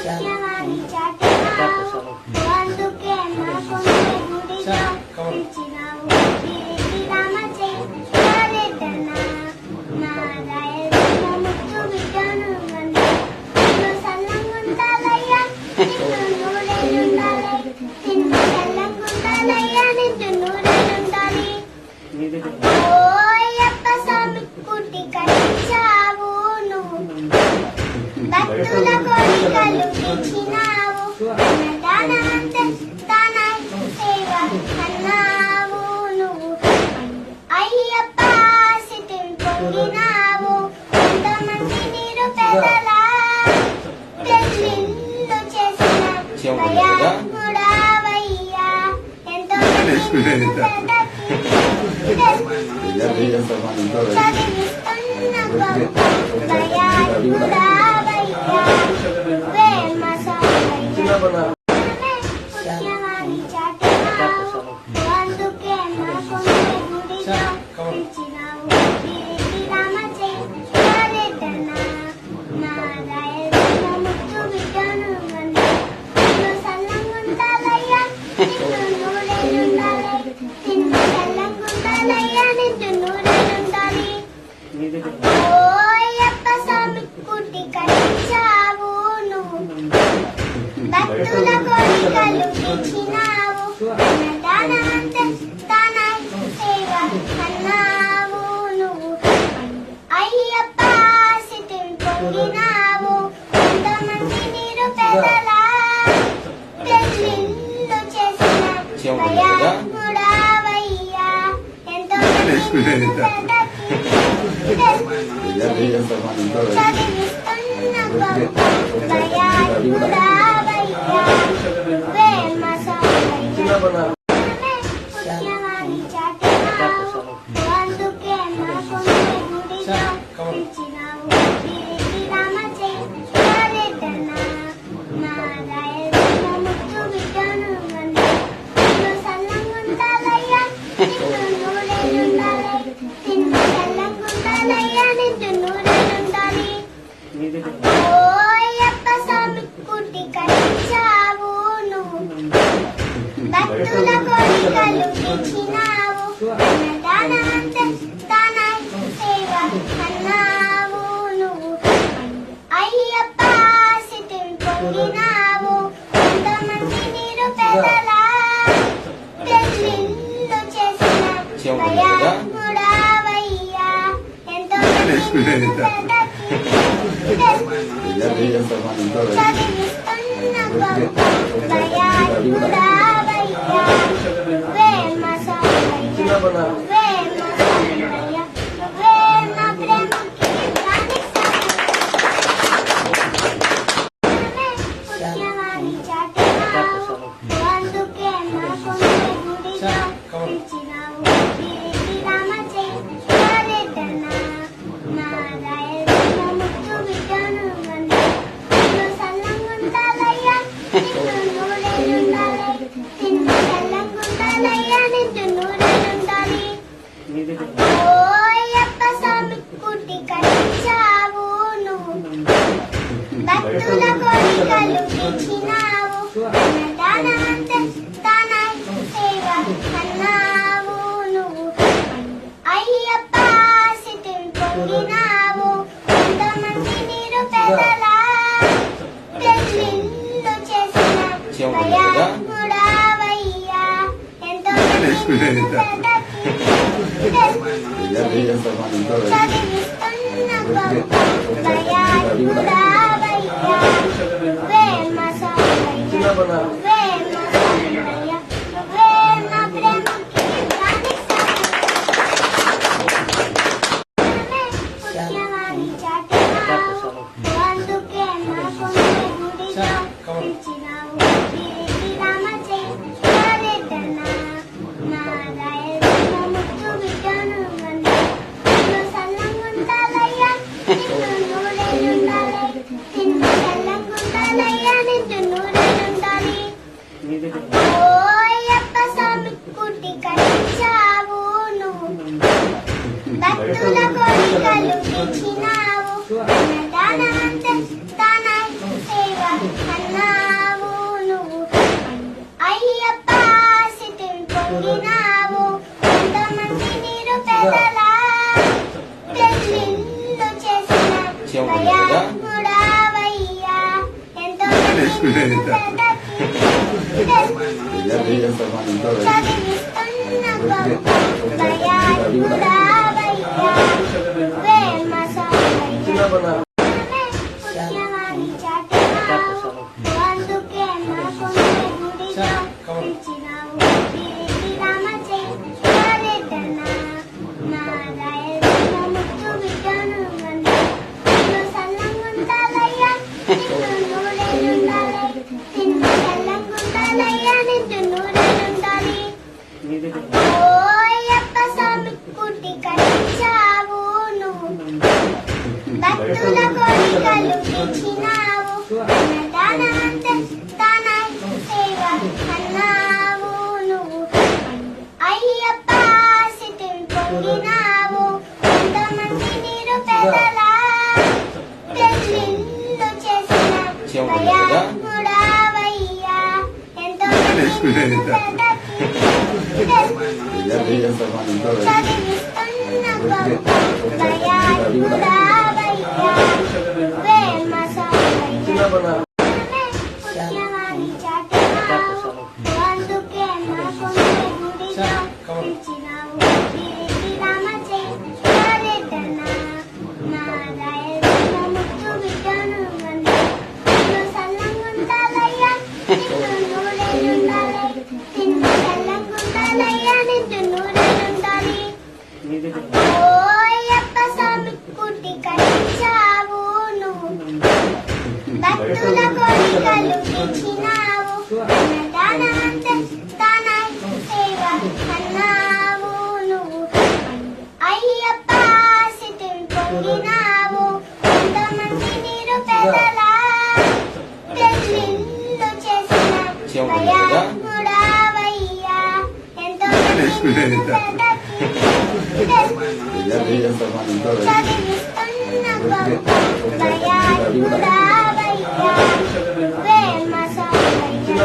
ముఖ్యమని చాటినావు, అందుకే మా కొంచె గుడిలో పిలిచినావు. తిరిగి రామచంద్రరెడ్డన్న నా రాయలసీమ ముద్దు బిడ్డను నన్ను సల్లంగుండాలయ్యా, నిన్ను నూరేళ్ళుండాలి, నిన్ను సల్లంగుండాలయ్యా, నిన్ను నూరేళ్ళుండాలి. ఓయప్ప స్వామి కుట్టి కట్టించావు నువ్వు, భక్తుల కోరికలు తీర్చినావు, అన్నదానాంతే దాన సేవ అన్నావు నువ్వు. అయ్యప్ప ఆశితిని పొంగినావు, ఎంతమంది నిరుపేదల పెళ్ళిళ్ళు చేసిన దయాళుడవయ్యా, ఎంతో మంది నిరుపేదలకి చదివిస్తున్న గొప్ప దయాళుడవయ్యా, వేమ సామయ్య. ముఖ్యమని చాటినావు, అందుకే మా కొంచె గుడిలో పిలిచినావు. తిరిగి రామచంద్రరెడ్డన్న నా రాయలసీమ ముద్దు బిడ్డను నన్ను సల్లంగుండాలయ్యా, నిన్ను నూరేళ్ళుండాలి, నిన్ను సల్లంగుండాలయ్యా, నిన్ను నూరేళ్ళుండాలి. ఓయప్ప స్వామి కుట్టి కట్టించావు నువ్వు, భక్తుల కోరికలు తీర్చినావు, అన్నదానాంతే దాన సేవ అన్నావు నువ్వు. అయ్యప్ప ఆశితిని పొంగినావు, ఎంతమంది నిరుపేదల పెళ్ళిళ్ళు చేసిన దయాళుడవయ్యా, ఎంతో మంది నిరుపేదలకి చదివిస్తున్న గొప్ప దయాళుడవయ్యా, వేమ సామయ్య. ముఖ్యమని చాటినావు, అందుకే మా కొంచె గుడిలో పిలిచినావు. తిరిగి రామచంద్రరెడ్డన్న నా రాయలసీమ ముద్దు బిడ్డను నన్ను సల్లంగుండాలయ్యా, నిన్ను నూరేళ్ళుండాలి, నిన్ను సల్లంగుండాలయ్యా, నిన్ను నూరేళ్ళుండాలి. ఓయప్ప స్వామి కుట్టి కట్టించావు నువ్వు, భక్తుల కోరికలు తీర్చినావు, అన్నదానాంతే దాన సేవ అన్నావు నువ్వు. అయ్యప్ప ఆశితిని పొంగినావు, ఎంతమంది నిరుపేదల పెళ్ళిళ్ళు చేసిన దయాళుడవయ్యా, ఎంతో మంది నిరుపేదలకి చదివిస్తున్న గొప్ప దయాళుడవయ్యా, వేమ సామయ్య. వేమ సామయ్య, వేమ ప్రేమకి రాణి ముఖ్యమని చాటినావు, అందుకే మా కొంచె గుడిలో పిలిచినావు. తిరిగి రామచంద్రరెడ్డన్న నా రాయలసీమ ముద్దు బిడ్డను నన్ను సల్లంగుండాలయ్యా, నిన్ను నూరేళ్ళుండాలి, నిన్ను సల్లంగుండాలయ్యా, నిన్ను నూరేళ్ళుండాలి. ఓయప్ప స్వామి కుట్టి కట్టించావు నువ్వు, భక్తుల కోరికలు తీర్చినావు, అన్నదానాంతే దాన సేవ అన్నావు నువ్వు. అయ్యప్ప ఆశితిని పొంగినావు, ఎంతమంది నిరుపేదల పెళ్ళిళ్ళు చేసిన దయాళుడవయ్యా, ఎంతో మంది నిరుపేదలకి చదివిస్తున్న గొప్ప దయాళుడవయ్యా, వేమ సామయ్య. వేమ సామయ్య, వేమ ప్రేమకి రాణి ముఖ్యమని చాటినావు, అందుకే మా కొంచె గుడిలో పిలిచినావు. తిరిగి రామచంద్రరెడ్డన్న నా రాయలసీమ ముద్దు బిడ్డను నన్ను సల్లంగుండాలయ్యా, నిన్ను నూరేళ్ళుండాలి, నిన్ను సల్లంగుండాలయ్యా, నిన్ను నూరేళ్ళుండాలి. ఓయప్ప స్వామి కుట్టి కట్టించావు నువ్వు, భక్తుల కోరికలు తీర్చినావు, అన్నదానాంతే దాన సేవ పొంగినావు ఎంతమంది నిరుపేదల పెళ్ళిళ్ళు చేసిన దయాళుడవయ్యా ఎంతోమంది నిరుపేదలకి చదివిస్తున్న గొప్ప దయాళుడవయ్యా ప్రేమ సామయ్య పుణ్యవాణి చాటినావు అందుకే మా కొంచె గుడిలో పిలిచినావు తిరిగి రామచంద్రరెడ్డన్న నా దయల ముద్దు బిడ్డను నన్ను సల్లంగుండాలయ్యా నిన్ను నూరేలుండాలి నిన్ను సల్లంగుండాలయ్యా నిన్ను నూరేలుండాలి ఓయప్ప స్వామి కుట్టి కట్టించావు నువ్వు భక్తుల కోరికలు తీర్చినావు అన్నదానంతే దాన సేవ అన్నావు నువ్వు అయ్యప్ప ఆశితిని పొంగినావు ఎంతమంది నిరుపేదల పెళ్ళిళ్ళు చేసిన దయాళుడవయ్యా ఎంతోమంది నిరుపేదలకి చదివిస్తున్న గొప్ప దయాళుడవయ్యా ప్రేమ సామయ్య పుణ్యవాణి చాటినావు అందుకే మా కొంచె గుడిలో పిలిచినావు తిరిగి రామచంద్రరెడ్డన్న నా దయల ముద్దు బిడ్డను నన్ను సల్లంగుండాలయ్యా నిన్ను నూరేలుండాలి నిన్ను సల్లంగుండాలయ్యా నిన్ను నూరేలుండాలి ఓయప్ప స్వామి కుట్టి కట్టించావు నువ్వు భక్తుల కోరికలు తీర్చినావు అన్నదానంతే దాన సేవ అన్నావు నువ్వు అయ్యప్ప ఆశితిని పొంగినావు ఎంతమంది నిరుపేదల పెళ్ళిళ్ళు చేసిన దయాళుడవయ్యా ఎంతోమంది నిరుపేదలకి చదివిస్తున్న గొప్ప దయాళుడవయ్యా ప్రేమ సామయ్య